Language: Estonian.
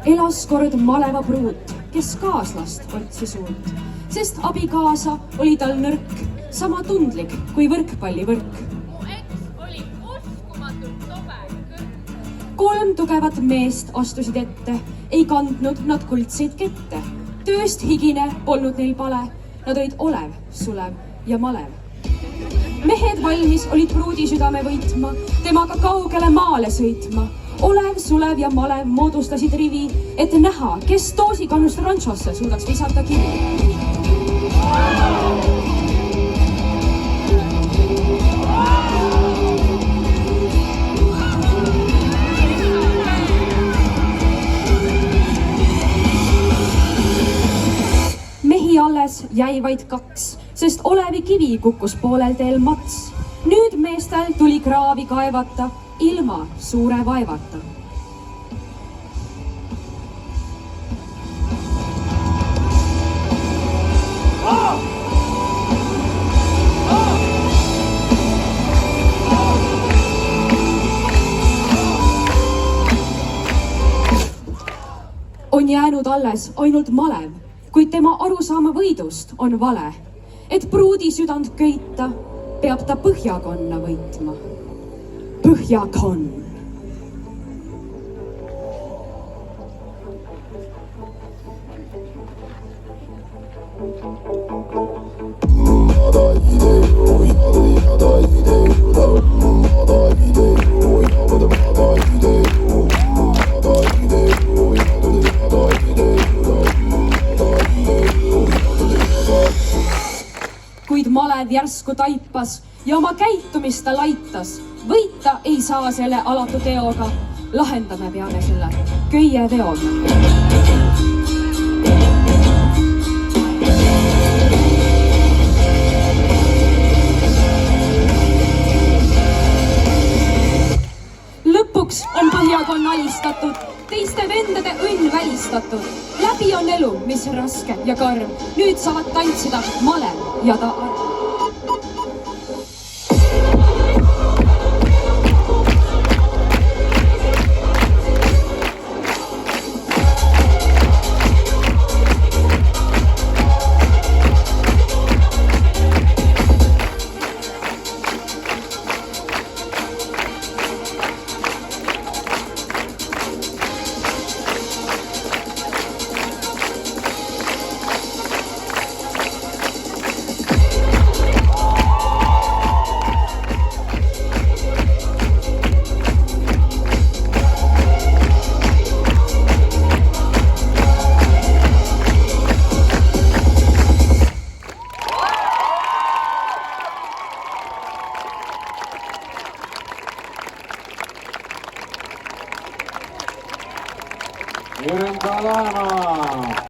elas kord maleva pruut, kes kaaslast otsis uut, sest abikaasa oli tal nõrk, sama tundlik kui võrkpallivõrk. Mu eks oli uskumatult sobe kõrk. 3 tugevat meest astusid ette, ei kandnud nad kuldseid kette. Tööst higine polnud neil pale, nad olid Olev, Sulev ja Malev. Mehed valmis olid pruudi südame võitma, temaga kaugele maale sõitma. Olev, Sulev ja Malev moodustasid rivi, et näha, kes doosikannust rančosse suudaks visata kivi. Mehi alles jäi vaid 2, sest Olevi kivi kukkus poolel teel mats. Nüüd meestel tuli kraavi kaevata ilma suure vaevata. On jäänud alles ainult Malev, kuid tema arusaama võidust on vale. Et pruudi südant köita, peab ta põhjakonna võitma. Põhjakonn. Kuid Malev järsku taipas ja oma käitumist ta laitas. Võita ei saa selle alatu teoga. Lahendame peame selle köie veoga. Lõpuks on põhjakonna alistatud, teiste vendade õnn välistatud. Läbi on elu, mis raske ja karm. Nüüd saavad tantsida Malev ja ta arv. Jürgen Kalema.